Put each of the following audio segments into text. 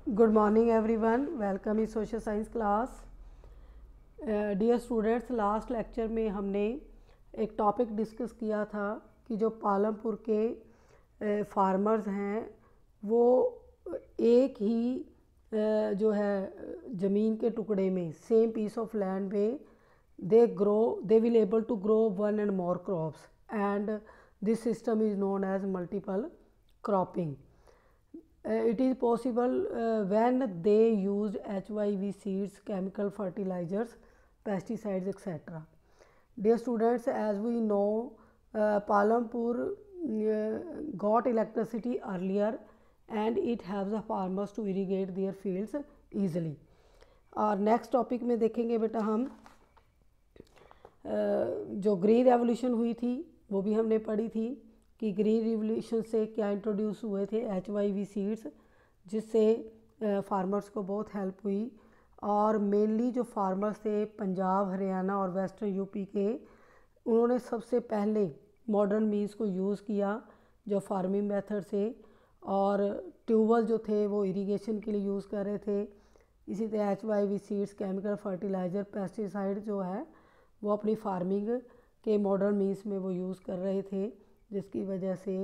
Good morning everyone, welcome in social science class. Dear students, last lecture में हमने एक topic discuss किया था कि जो पालमपुर के फार्मर्स हैं वो एक ही जो है ज़मीन के टुकड़े में, सेम पीस ऑफ लैंड में they will able to grow one and more crops and this system is known as multiple cropping. It is possible when they used HYV seeds, chemical fertilizers, pesticides, etc. Dear students, as we know, Palampur got electricity earlier and it helps the farmers to irrigate their fields easily. और next topic में देखेंगे बेटा हम जो green revolution हुई थी वो भी हमने पढ़ी थी कि ग्रीन रिवोल्यूशन से क्या इंट्रोड्यूस हुए थे HYV सीड्स, जिससे फार्मर्स को बहुत हेल्प हुई. और मेनली जो फार्मर्स थे पंजाब, हरियाणा और वेस्टर्न यूपी के, उन्होंने सबसे पहले मॉडर्न मीन्स को यूज़ किया जो फार्मिंग मेथड से, और ट्यूबवेल जो थे वो इरिगेशन के लिए यूज़ कर रहे थे. इसी तरह HYV seeds, chemical fertiliser, pesticide जो है वो अपनी फार्मिंग के मॉडर्न मीन्स में वो यूज़ कर रहे थे, जिसकी वजह से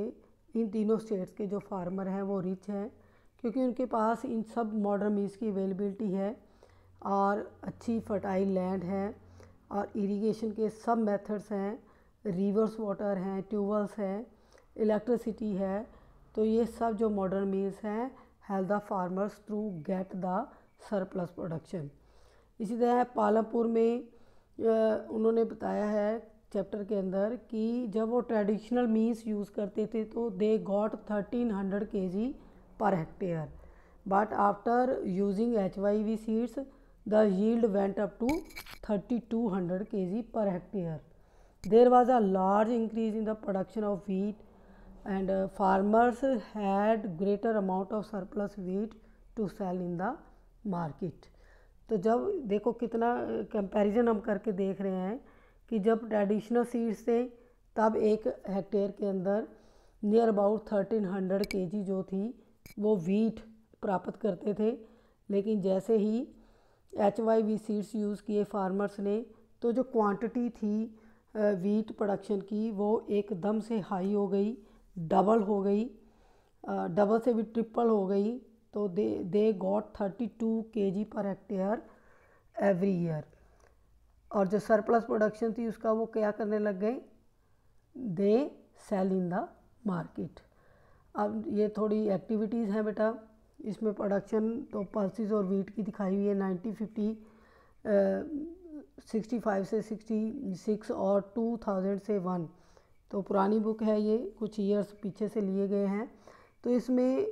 इन तीनों स्टेट्स के जो फार्मर हैं वो रिच हैं, क्योंकि उनके पास इन सब मॉडर्न मीन्स की अवेलेबिलिटी है और अच्छी फर्टाइल लैंड है और इरिगेशन के सब मेथड्स हैं, रिवर्स वाटर हैं, ट्यूबवेल्स हैं, इलेक्ट्रिसिटी है. तो ये सब जो मॉडर्न मीन्स हैं help the farmers to get the surplus production. इसी तरह पालमपुर में उन्होंने बताया है चैप्टर के अंदर कि जब वो ट्रेडिशनल मीन्स यूज़ करते थे तो they got 1300 kg per hectare, but after using HYV seeds the yield went up to 3200 kg per hectare. There was a large increase in the production of wheat and farmers had greater amount of surplus wheat to sell in the market. तो जब देखो कितना comparison हम करके देख रहे हैं कि जब ट्रेडिशनल सीड्स थे तब एक हेक्टेयर के अंदर नियर अबाउट 1300 kg जो थी वो वीट प्राप्त करते थे, लेकिन जैसे ही HYV सीड्स यूज़ किए फार्मर्स ने तो जो क्वांटिटी थी वीट प्रोडक्शन की वो एकदम से हाई हो गई, डबल हो गई, डबल से भी ट्रिपल हो गई. तो they got 32 kg per hectare every year. और जो सरप्लस प्रोडक्शन थी उसका वो क्या करने लग गए, they sell in the market. अब ये थोड़ी एक्टिविटीज़ हैं बेटा, इसमें प्रोडक्शन तो पल्सेस और वीट की दिखाई हुई है 1950 65 से 66 और 2000 से 1. तो पुरानी बुक है, ये कुछ ईयर्स पीछे से लिए गए हैं. तो इसमें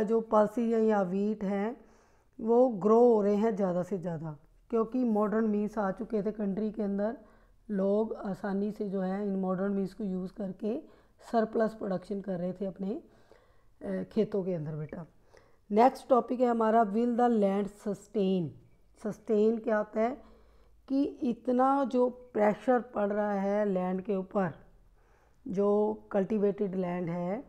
जो पल्सेस या वीट हैं वो ग्रो हो रहे हैं ज़्यादा से ज़्यादा, क्योंकि मॉडर्न मीन्स आ चुके थे कंट्री के अंदर. लोग आसानी से जो है इन मॉडर्न मीन्स को यूज़ करके सरप्लस प्रोडक्शन कर रहे थे अपने खेतों के अंदर बेटा. नेक्स्ट टॉपिक है हमारा, will the land sustain. Sustain क्या होता है कि इतना जो प्रेशर पड़ रहा है लैंड के ऊपर, जो कल्टीवेटेड लैंड है,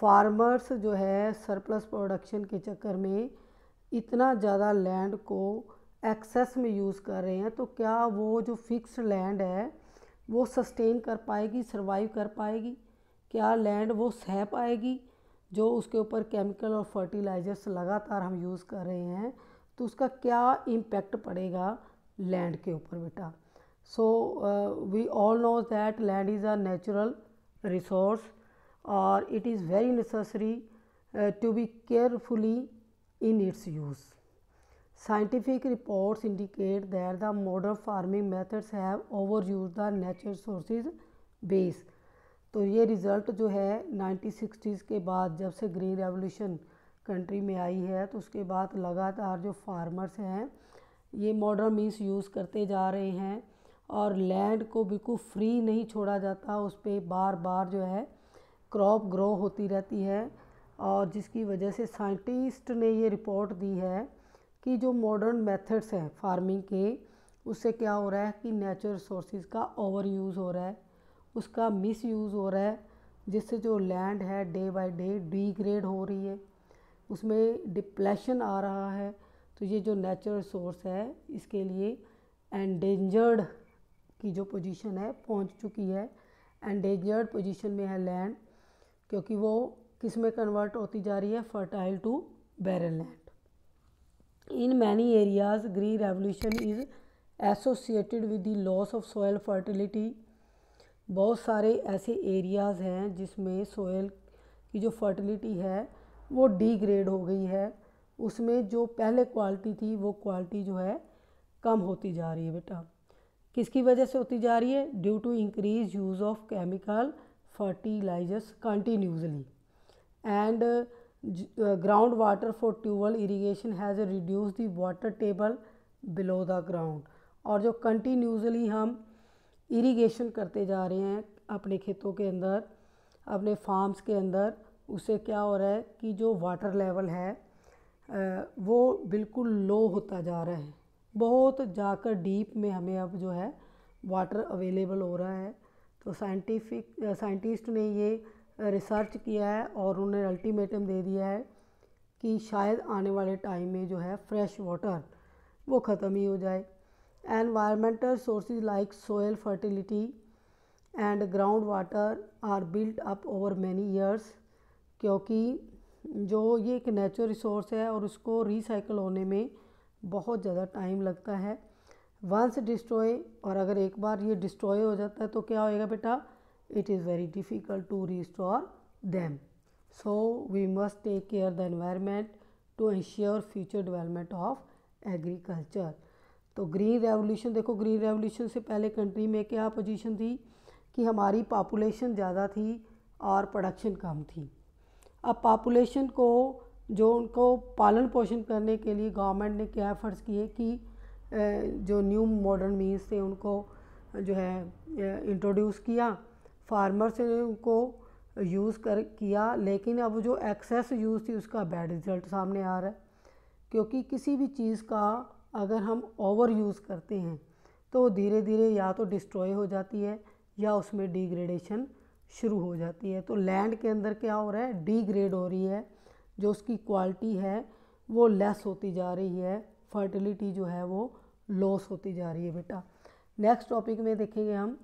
फार्मर्स जो है सरप्लस प्रोडक्शन के चक्कर में इतना ज़्यादा लैंड को एक्सेस में यूज़ कर रहे हैं, तो क्या वो जो फिक्स्ड लैंड है वो सस्टेन कर पाएगी, सरवाइव कर पाएगी? क्या लैंड वो सह पाएगी? जो उसके ऊपर केमिकल और फर्टिलाइजर्स लगातार हम यूज़ कर रहे हैं तो उसका क्या इम्पेक्ट पड़ेगा लैंड के ऊपर बेटा. So we all know that land is a natural resource और it is very necessary to be carefully in its use. Scientific reports indicate that the modern farming methods have overused the natural sources base. तो ये result जो है 1960s के बाद, जब से green revolution country में आई है, तो उसके बाद लगातार जो फार्मर्स हैं ये मॉडर्न मीन्स यूज़ करते जा रहे हैं और लैंड को बिल्कुल फ्री नहीं छोड़ा जाता, उस पर बार बार जो है क्रॉप ग्रो होती रहती है. और जिसकी वजह से साइंटिस्ट ने ये रिपोर्ट दी है कि जो मॉडर्न मेथड्स हैं फार्मिंग के, उससे क्या हो रहा है कि नेचुरल रिसोर्सेज का ओवर यूज़ हो रहा है, उसका मिस यूज़ हो रहा है, जिससे जो लैंड है डे बाय डे डिग्रेड हो रही है. उसमें डिप्लेशन आ रहा है, तो ये जो नेचुरल रिसोर्स है इसके लिए एंडेंजर्ड की जो पोजीशन है पहुंच चुकी है। एंडेंजर्ड पोजीशन में है लैंड, क्योंकि वो किस में कन्वर्ट होती जा रही है, fertile to barren land. In many areas green revolution is associated with the loss of soil fertility. बहुत सारे ऐसे एरियाज़ हैं जिसमें सोयल की जो फर्टिलिटी है वो डिग्रेड हो गई है, उसमें जो पहले क्वालिटी थी वो क्वालिटी जो है कम होती जा रही है बेटा। किसकी वजह से होती जा रही है, due to increase use of chemical fertilizers continuously and ground water for tubewell irrigation has reduce the water table below the ground. और जो कंटिन्यूसली हम इरिगेशन करते जा रहे हैं अपने खेतों के अंदर, अपने फार्म्स के अंदर, उससे क्या हो रहा है कि जो वाटर लेवल है वो बिल्कुल लो होता जा रहा है, बहुत जाकर डीप में हमें अब जो है वाटर अवेलेबल हो रहा है। तो साइंटिस्ट ने ये रिसर्च किया है और उन्होंने अल्टीमेटम दे दिया है कि शायद आने वाले टाइम में जो है फ्रेश वाटर वो ख़त्म ही हो जाए। Environmental sources like soil fertility and groundwater are built up over many years, क्योंकि जो ये एक नेचुरल रिसोर्स है और उसको रिसाइकल होने में बहुत ज़्यादा टाइम लगता है। वंस डिस्ट्रॉय, और अगर एक बार ये डिस्ट्रॉय हो जाता है तो क्या होएगा बेटा, it is very difficult to restore them. So we must take care the environment to ensure future development of agriculture. तो ग्रीन रेवोल्यूशन देखो, ग्रीन रेवोल्यूशन से पहले कंट्री में क्या पोजीशन थी कि हमारी पॉपुलेशन ज़्यादा थी और प्रोडक्शन कम थी। अब पॉपुलेशन को जो उनको पालन पोषण करने के लिए गवर्नमेंट ने क्या एफर्ट्स किए कि जो न्यू मॉडर्न मीन्स थे उनको जो है इंट्रोड्यूस किया, फार्मर्स ने उनको यूज़ किया, लेकिन अब जो एक्सेस यूज़ थी उसका बैड रिज़ल्ट सामने आ रहा है। क्योंकि किसी भी चीज़ का अगर हम ओवर यूज़ करते हैं तो धीरे धीरे या तो डिस्ट्रॉय हो जाती है या उसमें डिग्रेडेशन शुरू हो जाती है। तो लैंड के अंदर क्या हो रहा है, डिग्रेड हो रही है, जो उसकी क्वालिटी है वो लेस होती जा रही है, फर्टिलिटी जो है वो लॉस होती जा रही है बेटा। नेक्स्ट टॉपिक में देखेंगे हम,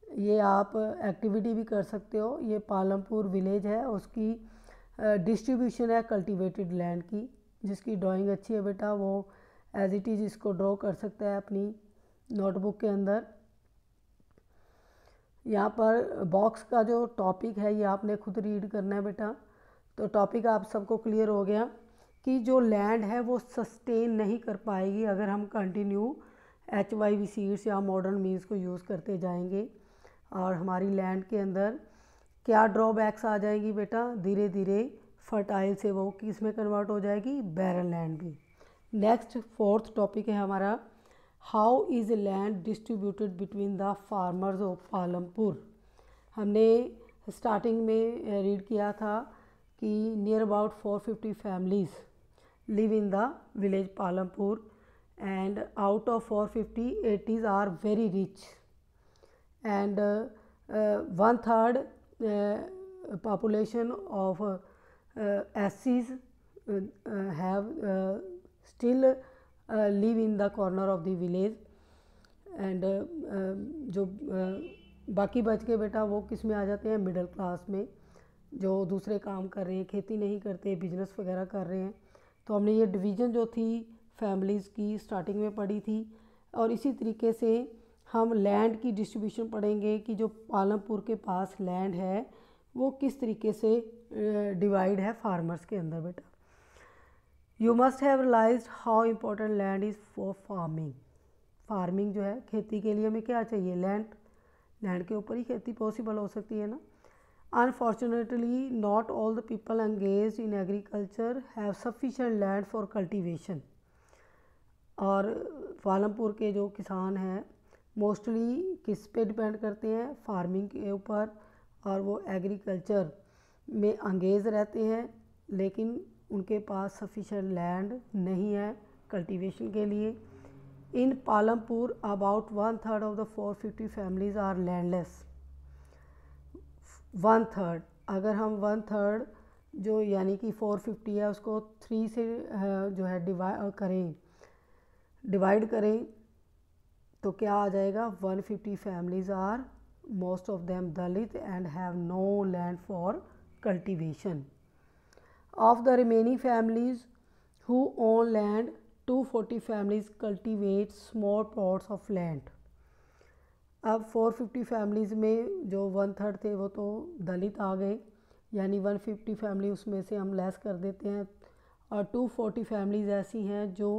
ये आप एक्टिविटी भी कर सकते हो। ये पालमपुर विलेज है, उसकी डिस्ट्रीब्यूशन है कल्टीवेटेड लैंड की। जिसकी ड्राइंग अच्छी है बेटा वो एज इट इज़ इसको ड्रॉ कर सकता है अपनी नोटबुक के अंदर। यहाँ पर बॉक्स का जो टॉपिक है ये आपने खुद रीड करना है बेटा। तो टॉपिक आप सबको क्लियर हो गया कि जो लैंड है वो सस्टेन नहीं कर पाएगी अगर हम कंटिन्यू HYV सीड्स या मॉडर्न मीन्स को यूज़ करते जाएंगे। और हमारी लैंड के अंदर क्या ड्रॉबैक्स आ जाएगी बेटा, धीरे धीरे फर्टाइल से वो किस में कन्वर्ट हो जाएगी, बैरन लैंड भी। नेक्स्ट फोर्थ टॉपिक है हमारा, how is land distributed between the farmers of Palampur. हमने स्टार्टिंग में रीड किया था कि near about 450 families live in the village Palampur and out of 450 80 are very rich and 1/3 population of SCs have still live in the corner of the village and जो बाकी बच के बेटा वो किस में आ जाते हैं, मिडिल क्लास में, जो दूसरे काम कर रहे हैं, खेती नहीं करते, बिजनेस वगैरह कर रहे हैं। तो हमने ये डिवीज़न जो थी फैमिलीज़ की स्टार्टिंग में पढ़ी थी, और इसी तरीके से हम लैंड की डिस्ट्रीब्यूशन पढ़ेंगे कि जो पालमपुर के पास लैंड है वो किस तरीके से डिवाइड है फार्मर्स के अंदर बेटा। You must have realized how important land is for farming. Farming जो है, खेती के लिए हमें क्या चाहिए, लैंड। लैंड के ऊपर ही खेती पॉसिबल हो सकती है ना। Unfortunately not all the people engaged in agriculture have sufficient land for cultivation. और पालमपुर के जो किसान हैं मोस्टली किस पे डिपेंड करते हैं, फार्मिंग के ऊपर, और वो एग्रीकल्चर में एंगेज रहते हैं, लेकिन उनके पास सफिशेंट लैंड नहीं है कल्टीवेशन के लिए। In Palampur about 1/3 of the 450 families are landless. 1/3, अगर हम 1/3 जो यानी कि 450 है उसको 3 से जो है डिवाइड करें तो क्या आ जाएगा, 150 families are most of them Dalit and have no land for cultivation. Of the remaining families who own land, 240 families cultivate small plots of land। अब 450 फैमिलीज़ में जो 1/3 थे वो तो दलित आ गए, यानी 150 फैमिली उसमें से हम लेस कर देते हैं, और 240 फैमिलीज़ ऐसी हैं जो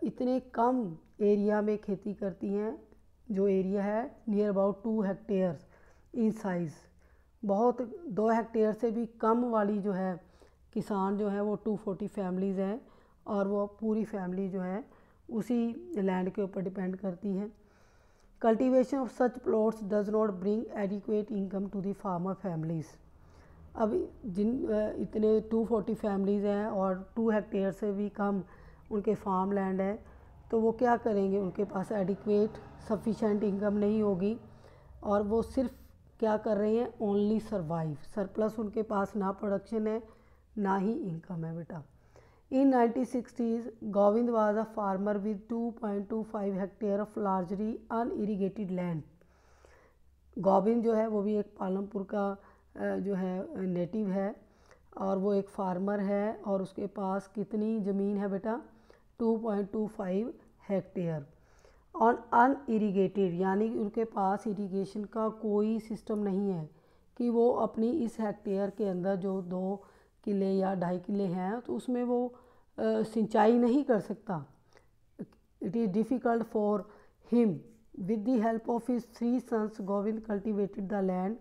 इतने कम एरिया में खेती करती हैं, जो एरिया है near about 2 hectares in size, बहुत 2 हेक्टेयर से भी कम वाली जो है किसान जो है वो 240 फैमिलीज़ हैं, और वो पूरी फैमिली जो है उसी लैंड के ऊपर डिपेंड करती है। Cultivation of such plots does not bring adequate income to the farmer families. अब जिन इतने 240 फैमिलीज़ हैं और 2 हेक्टेयर से भी कम उनके फार्म लैंड है, तो वो क्या करेंगे, उनके पास एडिक्वेट सफिशेंट इनकम नहीं होगी, और वो सिर्फ क्या कर रहे हैं, ओनली सर्वाइव, सरप्लस उनके पास ना प्रोडक्शन है ना ही इनकम है बेटा। इन 1960s Govind was a farmer with 2.25 hectare of largely unirrigated land. Govind जो है वो भी एक पालमपुर का जो है नेटिव है, और वो एक फार्मर है, और उसके पास कितनी ज़मीन है बेटा, 2.25 हेक्टेयर ऑन अनइरीगेटेड, यानी उनके पास इरीगेशन का कोई सिस्टम नहीं है कि वो अपनी इस हेक्टेयर के अंदर जो 2 किले या 2.5 किले हैं तो उसमें वो सिंचाई नहीं कर सकता। It is difficult for him. With the help of his 3 sons Govind cultivated the land.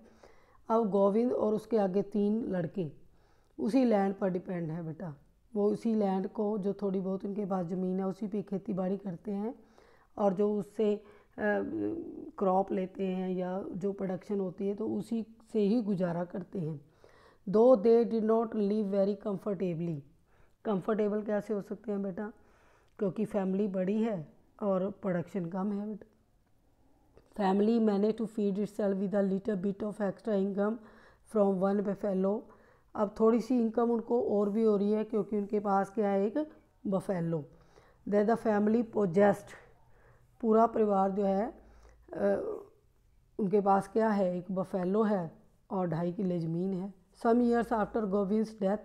अब गोविंद और उसके आगे 3 लड़के उसी लैंड पर डिपेंड है बेटा, वो उसी लैंड को जो थोड़ी बहुत उनके पास ज़मीन है उसी पे खेती बाड़ी करते हैं, और जो उससे क्रॉप लेते हैं या जो प्रोडक्शन होती है तो उसी से ही गुजारा करते हैं। दो they did not live very comfortably. Comfortable कैसे हो सकते हैं बेटा, क्योंकि फैमिली बड़ी है और प्रोडक्शन कम है बेटा। Family manage to feed itself with a little bit of extra income from 1 buffalo. अब थोड़ी सी इनकम उनको और भी हो रही है क्योंकि उनके पास क्या है, एक buffalo. They the family possessed, पूरा परिवार जो है उनके पास क्या है, एक बफेलो है और 2.5 किले ज़मीन है। सम ईयर्स आफ्टर गोविंद्स डेथ,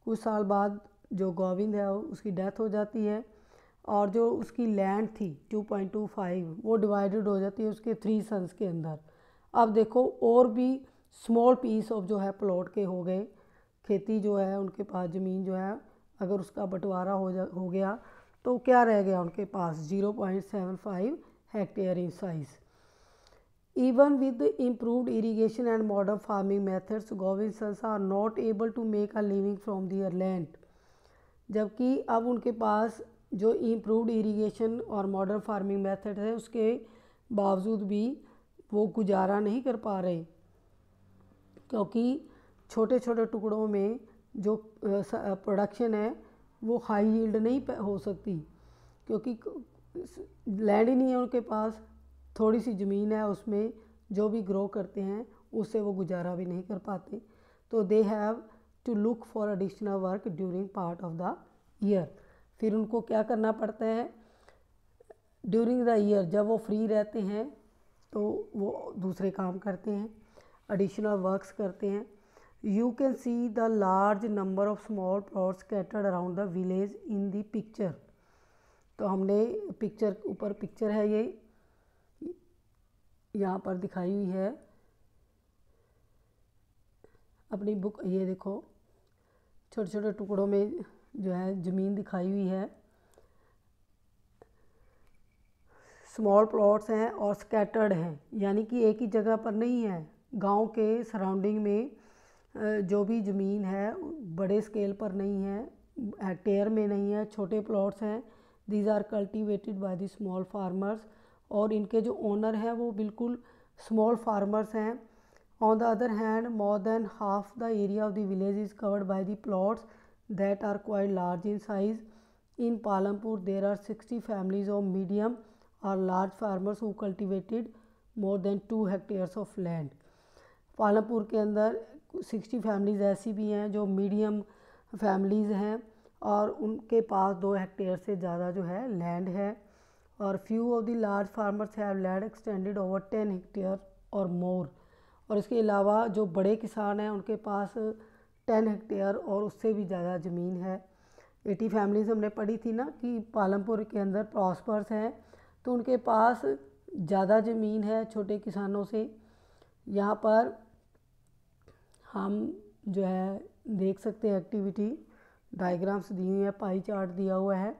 कुछ साल बाद जो गोविंद है उसकी डेथ हो जाती है, और जो उसकी लैंड थी 2.25 वो डिवाइडेड हो जाती है उसके 3 सन्स के अंदर। अब देखो और भी स्मॉल पीस ऑफ जो है प्लॉट के हो गए, खेती जो है उनके पास ज़मीन जो है अगर उसका बंटवारा हो गया तो क्या रह गया उनके पास, 0.75 hectare in size. Even with the improved irrigation and modern farming methods, Govind's sons are not able to make a living from their land। जबकि अब उनके पास जो इम्प्रूव्ड इरिगेशन और मॉडर्न फार्मिंग मेथड है उसके बावजूद भी वो गुजारा नहीं कर पा रहे, क्योंकि छोटे छोटे टुकड़ों में जो प्रोडक्शन है वो हाई यील्ड नहीं हो सकती, क्योंकि लैंड ही नहीं है उनके पास, थोड़ी सी ज़मीन है उसमें जो भी ग्रो करते हैं उससे वो गुजारा भी नहीं कर पाते। तो they have to look for additional work during part of the year. फिर उनको क्या करना पड़ता है ड्यूरिंग द ईयर, जब वो फ्री रहते हैं तो वो दूसरे काम करते हैं, एडिशनल वर्क्स करते हैं। You can see the large number of small plots scattered around the village in the picture. तो हमने पिक्चर ऊपर पिक्चर है ये यहाँ पर दिखाई हुई है अपनी बुक, ये देखो छोटे छोटे टुकड़ों में जो है ज़मीन दिखाई हुई है, स्मॉल प्लॉट्स हैं और स्कैटर्ड हैं, यानी कि एक ही जगह पर नहीं है। गांव के सराउंडिंग में जो भी ज़मीन है बड़े स्केल पर नहीं है, हेक्टेयर में नहीं है, छोटे प्लॉट्स हैं। These are cultivated by the small farmers, और इनके जो ओनर हैं वो बिल्कुल स्मॉल फार्मर्स हैं। On the other hand more than half the area of the village is covered by the plots that are quite large in size. In Palampur there are 60 families of medium और large farmers who cultivated more than 2 hectares of land. Palampur के अंदर 60 families ऐसी भी हैं जो medium families हैं और उनके पास 2 हेक्टेयर से ज़्यादा जो है लैंड है। और few of the large farmers have land extended over 10 hectare और मोर। और इसके अलावा जो बड़े किसान हैं उनके पास 10 हेक्टेयर और उससे भी ज़्यादा ज़मीन है। 80 फैमिलीज़ हमने पढ़ी थी ना कि पालमपुर के अंदर प्रॉस्पर्स हैं, तो उनके पास ज़्यादा ज़मीन है छोटे किसानों से। यहाँ पर हम जो है देख सकते हैं एक्टिविटी डायग्राम्स दी हुई है, पाई चार्ट दिया हुआ है।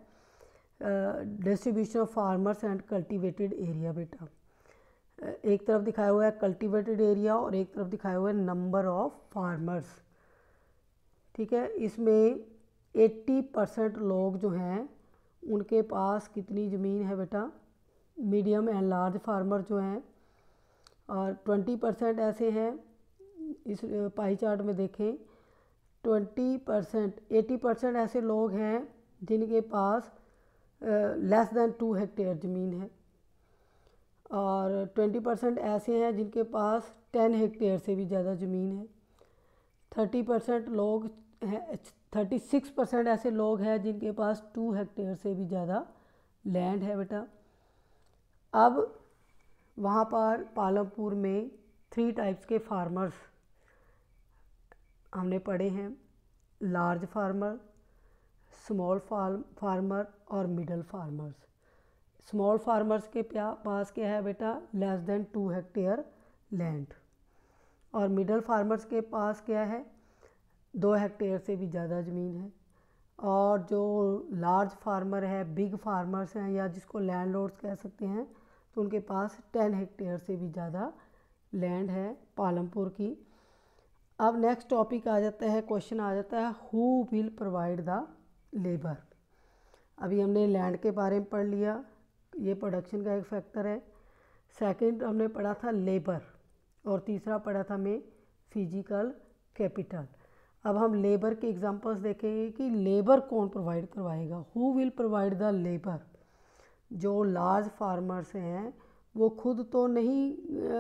Distribution of farmers and cultivated area. बेटा एक तरफ दिखाया हुआ है कल्टीवेटेड एरिया और एक तरफ दिखाया हुआ है नंबर ऑफ फार्मर्स। ठीक है, इसमें 80% लोग जो हैं उनके पास कितनी ज़मीन है बेटा, मीडियम एंड लार्ज फार्मर जो हैं, और 20% ऐसे हैं। इस पाई चार्ट में देखें 20%, 80% ऐसे लोग हैं जिनके पास लेस दैन 2 हेक्टेयर ज़मीन है, और 20% ऐसे हैं जिनके पास 10 हेक्टेयर से भी ज़्यादा ज़मीन है। 30% लोग हैं, 36% ऐसे लोग हैं जिनके पास 2 हेक्टेयर से भी ज़्यादा लैंड है बेटा। अब वहाँ पर पालमपुर में 3 टाइप्स के फार्मर्स हमने पढ़े हैं, लार्ज फार्मर, स्मॉल फार्मर और मिडल फार्मर्स। स्मॉल फार्मर्स के पास क्या है बेटा, लेस देन 2 हेक्टेयर लैंड, और मिडल फार्मर्स के पास क्या है, 2 हेक्टेयर से भी ज़्यादा ज़मीन है। और जो लार्ज फार्मर है, बिग फार्मर्स हैं या जिसको लैंडलॉर्ड्स कह सकते हैं, तो उनके पास 10 हेक्टेयर से भी ज़्यादा लैंड है पालमपुर की। अब नेक्स्ट टॉपिक आ जाता है, क्वेश्चन आ जाता है, who will provide the labour. अभी हमने लैंड के बारे में पढ़ लिया, ये प्रोडक्शन का एक फैक्टर है। सेकंड हमने पढ़ा था लेबर, और तीसरा पढ़ा था हमें फिजिकल कैपिटल। अब हम लेबर के एग्जांपल्स देखेंगे कि लेबर कौन प्रोवाइड करवाएगा, who will provide the labour. जो लार्ज फार्मर्स हैं वो खुद तो नहीं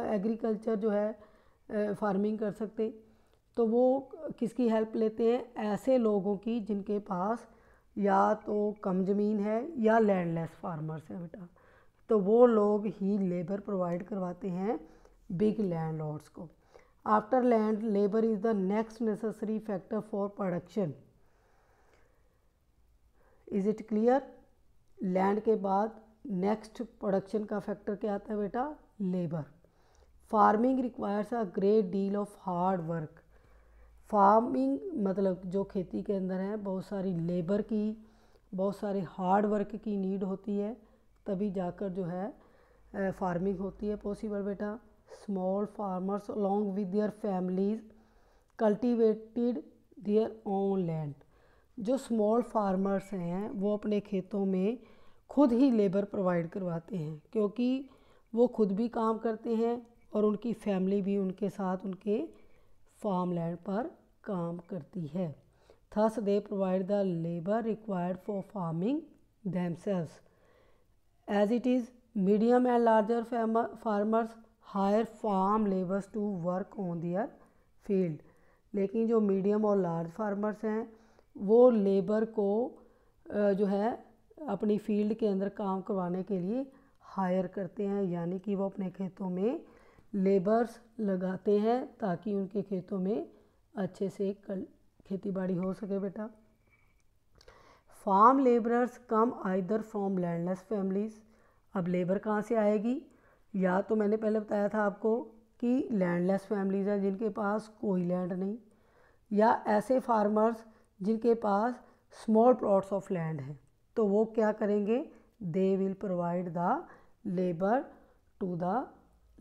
एग्रीकल्चर जो है फार्मिंग कर सकते, तो वो किसकी हेल्प लेते हैं, ऐसे लोगों की जिनके पास या तो कम ज़मीन है या लैंडलेस फार्मर्स हैं बेटा, तो वो लोग ही लेबर प्रोवाइड करवाते हैं बिग लैंडलॉर्ड्स को। After land, labour is the next necessary factor for production. Is it clear? Land के बाद नेक्स्ट प्रोडक्शन का फैक्टर क्या आता है बेटा, labour. Farming requires a great deal of hard work. Farming मतलब जो खेती के अंदर है बहुत सारी लेबर की, बहुत सारे हार्ड वर्क की नीड होती है, तभी जाकर जो है फार्मिंग होती है पॉसिबल बेटा। Small farmers along with their families cultivated their own land. जो स्मॉल फार्मर्स हैं वो अपने खेतों में खुद ही लेबर प्रोवाइड करवाते हैं, क्योंकि वो खुद भी काम करते हैं और उनकी फैमिली भी उनके साथ उनके फार्म लैंड पर काम करती है। Thus they provide the labour required for farming themselves. As it is, medium and larger farmers hire farm laborers to work on their field. लेकिन जो मीडियम और लार्ज फार्मर्स हैं वो लेबर को जो है अपनी फील्ड के अंदर काम करवाने के लिए हायर करते हैं, यानी कि वो अपने खेतों में लेबर्स लगाते हैं ताकि उनके खेतों में अच्छे से खेती बाड़ी हो सके बेटा। Farm labourers come either from landless families. अब लेबर कहाँ से आएगी, या तो मैंने पहले बताया था आपको कि लैंडलेस फैमिलीज़ हैं जिनके पास कोई लैंड नहीं, या ऐसे फार्मर्स जिनके पास स्मॉल प्लॉट्स ऑफ लैंड है, तो वो क्या करेंगे, they will provide the labour to the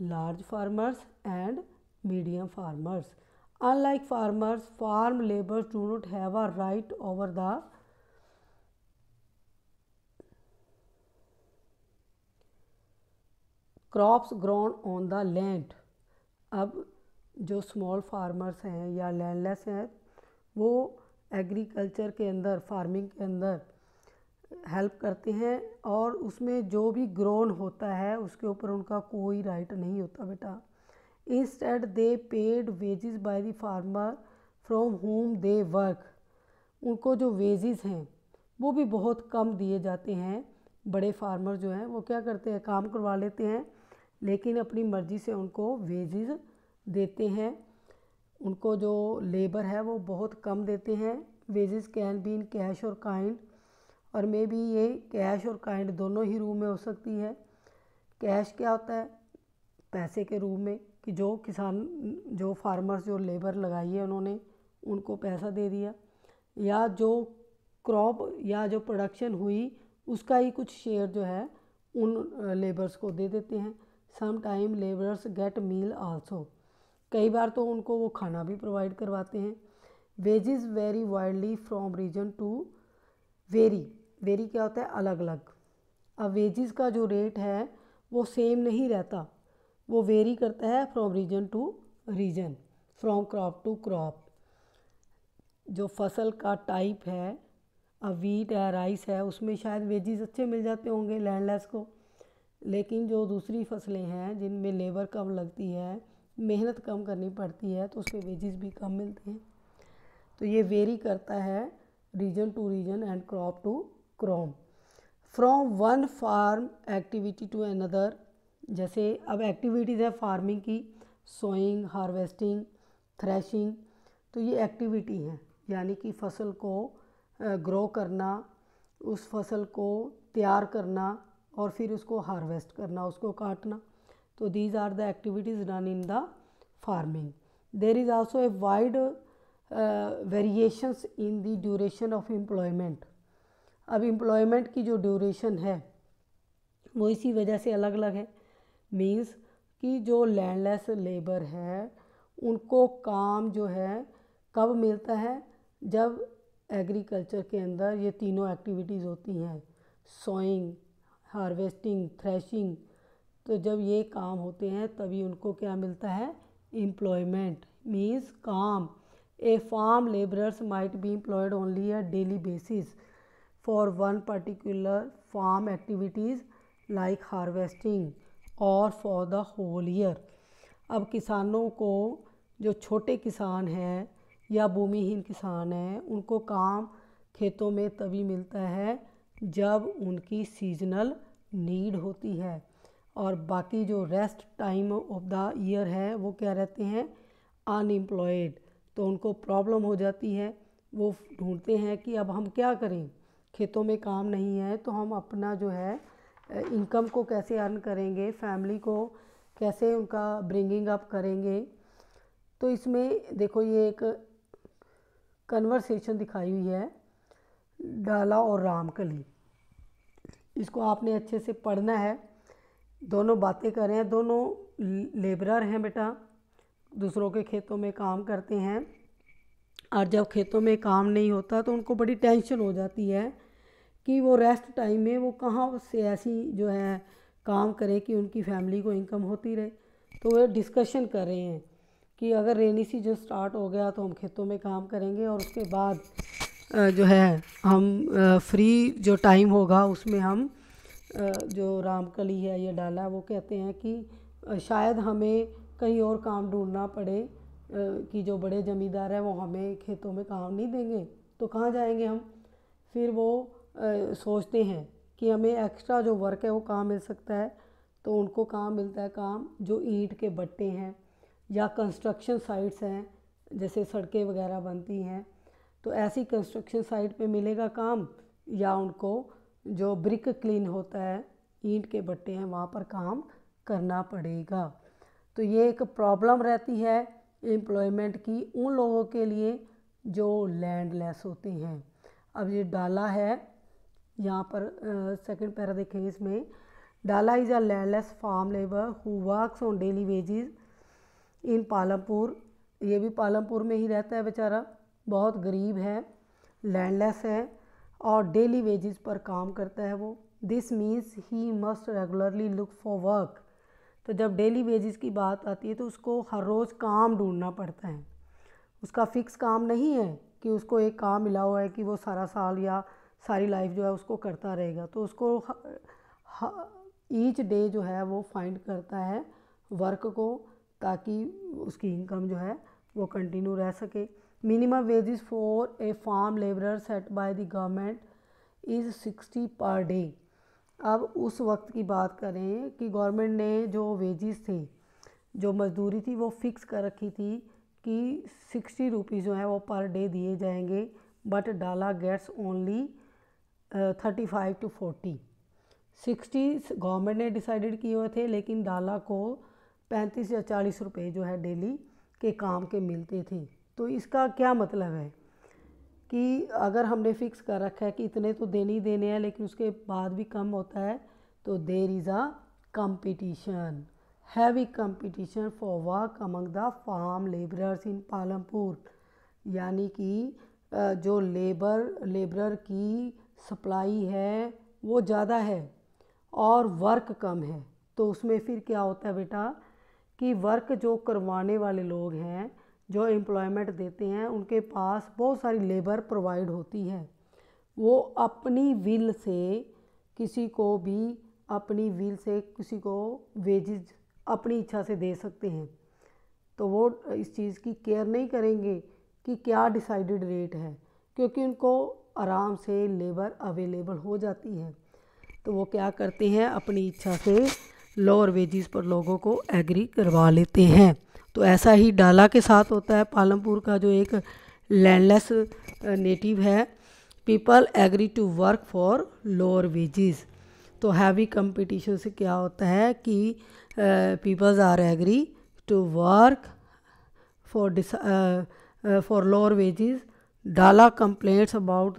large farmers and medium farmers. Unlike farmers, farm laborers do not have a right over the crops grown on the land. अब जो small farmers हैं या landless हैं वो agriculture के अंदर, farming के अंदर हेल्प करते हैं, और उसमें जो भी ग्रोन होता है उसके ऊपर उनका कोई राइट नहीं होता बेटा। Instead they paid wages by the farmer from whom they work. उनको जो वेजेस हैं वो भी बहुत कम दिए जाते हैं। बड़े फार्मर जो हैं वो क्या करते हैं, काम करवा लेते हैं लेकिन अपनी मर्ज़ी से उनको वेजेस देते हैं। उनको जो लेबर है वो बहुत कम देते हैं। Wages can be in cash और काइंड, और मे बी ये कैश और काइंड दोनों ही रूप में हो सकती है। कैश क्या होता है, पैसे के रूप में कि जो किसान, जो फार्मर्स, जो लेबर लगाई है उन्होंने उनको पैसा दे दिया, या जो क्रॉप या जो प्रोडक्शन हुई उसका ही कुछ शेयर जो है उन लेबर्स को दे देते हैं। सम टाइम लेबर्स गेट मील आल्सो, कई बार तो उनको वो खाना भी प्रोवाइड करवाते हैं। Wages vary widely from region to vary. Vary क्या होता है, अलग अलग। अब वेजेस का जो रेट है वो सेम नहीं रहता, वो वेरी करता है from region to region, from crop to crop. जो फसल का टाइप है, अब वीट है, राइस है, उसमें शायद वेजेस अच्छे मिल जाते होंगे लैंडलेस को, लेकिन जो दूसरी फसलें हैं जिनमें लेबर कम लगती है, मेहनत कम करनी पड़ती है, तो उस पर वेजेस भी कम मिलते हैं। तो ये वेरी करता है region to region and crop to crop. From one farm activity to another, जैसे अब एक्टिविटीज़ है फार्मिंग की, सोइंग, हार्वेस्टिंग, थ्रेशिंग, तो ये एक्टिविटी हैं, यानी कि फसल को ग्रो करना, उस फसल को तैयार करना और फिर उसको हार्वेस्ट करना, उसको काटना। तो these are the activities done in the farming. There is also a wide variations in the duration of employment. अब एम्प्लॉयमेंट की जो ड्यूरेशन है वो इसी वजह से अलग अलग है। मीन्स कि जो लैंडलेस लेबर है उनको काम जो है कब मिलता है, जब एग्रीकल्चर के अंदर ये तीनों एक्टिविटीज़ होती हैं, सोइंग, हार्वेस्टिंग, थ्रेशिंग, तो जब ये काम होते हैं तभी उनको क्या मिलता है, एम्प्लॉयमेंट मीन्स काम। A farm labourers might be employed only a daily basis for one particular farm activities like harvesting और फॉर द होल ईयर। अब किसानों को, जो छोटे किसान हैं या भूमिहीन किसान हैं, उनको काम खेतों में तभी मिलता है जब उनकी सीजनल नीड होती है, और बाकी जो rest time of the year है वो क्या रहते हैं, अनएम्प्लॉयड। तो उनको प्रॉब्लम हो जाती है, वो ढूंढते हैं कि अब हम क्या करें, खेतों में काम नहीं है तो हम अपना जो है इनकम को कैसे अर्न करेंगे, फैमिली को कैसे उनका ब्रिंगिंग अप करेंगे। तो इसमें देखो ये एक कन्वर्सेशन दिखाई हुई है, डाला और रामकली, इसको आपने अच्छे से पढ़ना है। दोनों बातें कर रहे हैं, दोनों लेबरर हैं बेटा, दूसरों के खेतों में काम करते हैं, और जब खेतों में काम नहीं होता तो उनको बड़ी टेंशन हो जाती है कि वो रेस्ट टाइम में वो कहाँ से ऐसी जो है काम करें कि उनकी फैमिली को इनकम होती रहे। तो वो डिस्कशन कर रहे हैं कि अगर रेनी सीजन स्टार्ट हो गया तो हम खेतों में काम करेंगे, और उसके बाद जो है हम फ्री जो टाइम होगा उसमें हम जो रामकली है या डाला, वो कहते हैं कि शायद हमें कहीं और काम ढूंढना पड़े, कि जो बड़े ज़मींदार हैं वो हमें खेतों में काम नहीं देंगे तो कहाँ जाएंगे हम। फिर वो सोचते हैं कि हमें एक्स्ट्रा जो वर्क है वो काम मिल सकता है, तो उनको काम मिलता है, काम जो ईंट के भट्टे हैं या कंस्ट्रक्शन साइट्स हैं, जैसे सड़कें वगैरह बनती हैं, तो ऐसी कंस्ट्रक्शन साइट पे मिलेगा काम, या उनको जो ब्रिक क्लीन होता है, ईंट के भट्टे हैं, वहाँ पर काम करना पड़ेगा। तो ये एक प्रॉब्लम रहती है एम्प्लॉयमेंट की उन लोगों के लिए जो लैंडलेस होते हैं। अब ये डाला है, यहाँ पर सेकंड पैरा देखेंगे, इसमें Dala is a landless farm labour who works on daily wages in Palampur. ये भी पालमपुर में ही रहता है बेचारा, बहुत गरीब है, लैंडलेस है और डेली वेजेस पर काम करता है वो। This means he must regularly look for work. तो जब डेली वेजेस की बात आती है तो उसको हर रोज़ काम ढूंढना पड़ता है, उसका फिक्स काम नहीं है कि उसको एक काम मिला हुआ है कि वो सारा साल या सारी लाइफ जो है उसको करता रहेगा। तो उसको ईच डे जो है वो फाइंड करता है वर्क को, ताकि उसकी इनकम जो है वो कंटिन्यू रह सके। Minimum wages for a farm labourer set by the government is 60 per day. अब उस वक्त की बात करें कि गवर्नमेंट ने जो वेजेस थे, जो मजदूरी थी, वो फिक्स कर रखी थी कि 60 रुपीज़ जो है वो पर डे दिए जाएंगे, बट डाला गेट्स ओनली 35 to 40। 60 गवर्नमेंट ने डिसाइडेड किए हुए थे, लेकिन डाला को 35 या 40 रुपये जो है डेली के काम के मिलते थे। तो इसका क्या मतलब है कि अगर हमने फिक्स कर रखा है कि इतने तो देने ही देने हैं, लेकिन उसके बाद भी कम होता है, तो there is a competition, heavy competition for work among the farm labourers in Palampur. यानी कि जो लेबरर की सप्लाई है वो ज़्यादा है और वर्क कम है। तो उसमें फिर क्या होता है बेटा कि वर्क जो करवाने वाले लोग हैं, जो एम्प्लॉयमेंट देते हैं, उनके पास बहुत सारी लेबर प्रोवाइड होती है। वो अपनी विल से किसी को वेजेस अपनी इच्छा से दे सकते हैं। तो वो इस चीज़ की केयर नहीं करेंगे कि क्या डिसाइडेड रेट है, क्योंकि उनको आराम से लेबर अवेलेबल हो जाती है। तो वो क्या करते हैं, अपनी इच्छा से लोअर वेजेस पर लोगों को एग्री करवा लेते हैं। तो ऐसा ही डाला के साथ होता है। पालमपुर का जो एक लैंडलेस नेटिव है, people agree to work for lower wages. तो हैवी कंपटीशन से क्या होता है कि peoples are agree to work for lower wages. Dala complaints about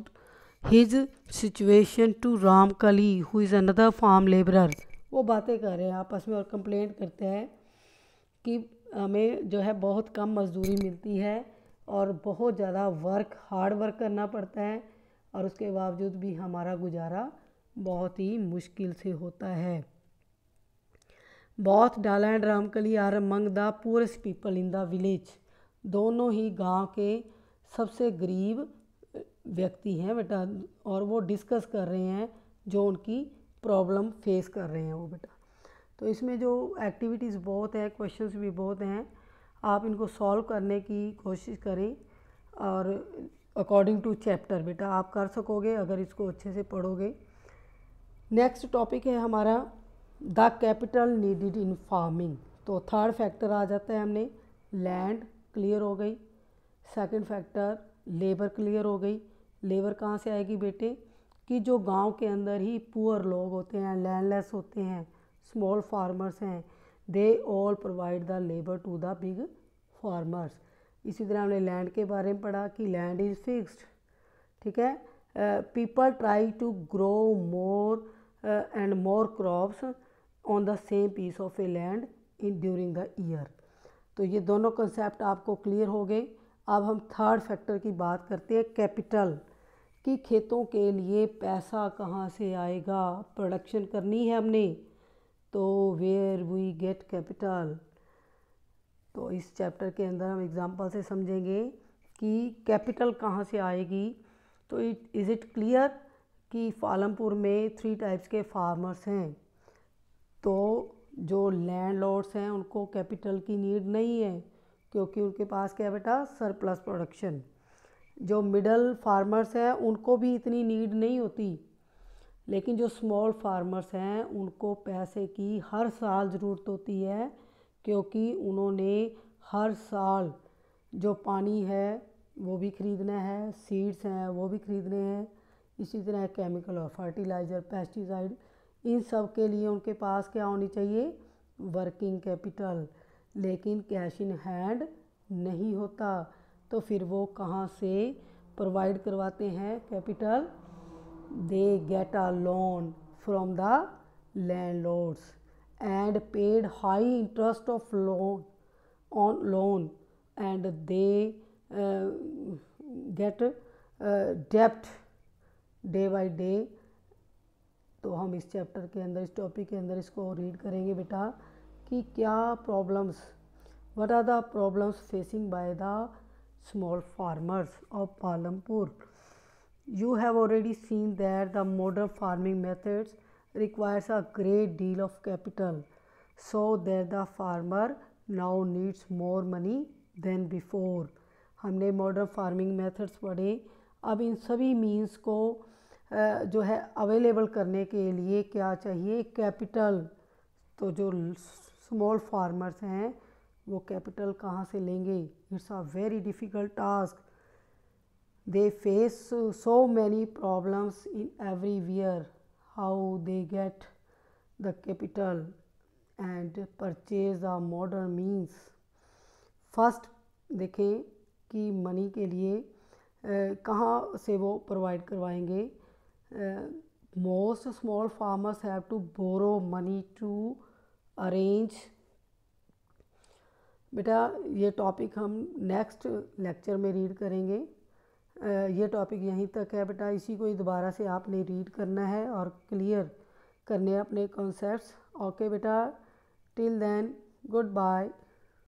his situation to Ramkali who is another farm labourer. वो बातें कर रहे हैं आपस में और कंप्लेंट करते हैं कि हमें जो है बहुत कम मजदूरी मिलती है और बहुत ज़्यादा हार्ड वर्क करना पड़ता है, और उसके बावजूद भी हमारा गुजारा बहुत ही मुश्किल से होता है। Both Dala and Ramkali are among the poorest people in the village. दोनों ही गांव के सबसे गरीब व्यक्ति हैं बेटा, और वो डिस्कस कर रहे हैं जो उनकी प्रॉब्लम फेस कर रहे हैं वो बेटा। तो इसमें जो एक्टिविटीज़ बहुत है, क्वेश्चंस भी बहुत हैं, आप इनको सॉल्व करने की कोशिश करें और अकॉर्डिंग टू चैप्टर बेटा आप कर सकोगे अगर इसको अच्छे से पढ़ोगे। नेक्स्ट टॉपिक है हमारा the capital needed in farming. तो थर्ड फैक्टर आ जाता है, हमने लैंड क्लियर हो गई, सेकंड फैक्टर लेबर क्लियर हो गई। लेबर कहाँ से आएगी बेटे कि जो गांव के अंदर ही पुअर लोग होते हैं, लैंडलेस होते हैं, स्मॉल फार्मर्स हैं, they all provide the labour to the big farmers. इसी तरह हमने लैंड के बारे में पढ़ा कि लैंड इज़ फिक्स्ड, ठीक है। People try to grow more and more crops on the same piece of a land in during the year. तो ये दोनों कंसेप्ट आपको क्लियर हो गए। अब हम थर्ड फैक्टर की बात करते हैं, कैपिटल, कि खेतों के लिए पैसा कहाँ से आएगा। प्रोडक्शन करनी है हमने, तो वेयर वी गेट कैपिटल। तो इस चैप्टर के अंदर हम एग्जांपल से समझेंगे कि कैपिटल कहाँ से आएगी। तो इज़ इट क्लियर कि पालमपुर में 3 टाइप्स के फार्मर्स हैं। तो जो लैंडलॉर्ड्स हैं उनको कैपिटल की नीड नहीं है, क्योंकि उनके पास क्या बेटा, सरप्लस प्रोडक्शन। जो मिडल फार्मर्स हैं उनको भी इतनी नीड नहीं होती, लेकिन जो स्मॉल फार्मर्स हैं उनको पैसे की हर साल ज़रूरत होती है, क्योंकि उन्होंने हर साल जो पानी है वो भी ख़रीदना है, सीड्स हैं वो भी ख़रीदने हैं, इसी तरह केमिकल और फर्टिलाइज़र, पेस्टिसाइड, इन सब के लिए उनके पास क्या होनी चाहिए, वर्किंग कैपिटल। लेकिन कैश इन हैंड नहीं होता, तो फिर वो कहाँ से प्रोवाइड करवाते हैं capital, they get a loan from the landlords and paid high interest of loan and they get debt day by day। तो हम इस चैप्टर के अंदर, इस टॉपिक के अंदर इसको रीड करेंगे बेटा कि क्या problems, what are the problems facing by the small farmers of Palampur. You have already seen that the modern farming methods requires a great deal of capital, so that the farmer now needs more money than before. हमने modern farming methods पढ़े। अब इन सभी means को जो है available करने के लिए क्या चाहिए, कैपिटल। तो जो स्मॉल फार्मर्स हैं वो कैपिटल कहाँ से लेंगे? It's a very difficult task. They face so many problems in everywhere. How they get the capital and purchase the modern means. First देखें कि मनी के लिए कहाँ से वो प्रोवाइड करवाएंगे। Most small farmers have to borrow money to arrange. बेटा ये टॉपिक हम नेक्स्ट लेक्चर में रीड करेंगे। ये टॉपिक यहीं तक है बेटा, इसी को ही दोबारा से आपने रीड करना है और क्लियर करने अपने कॉन्सेप्ट्स। ओके बेटा, टिल देन गुड बाय।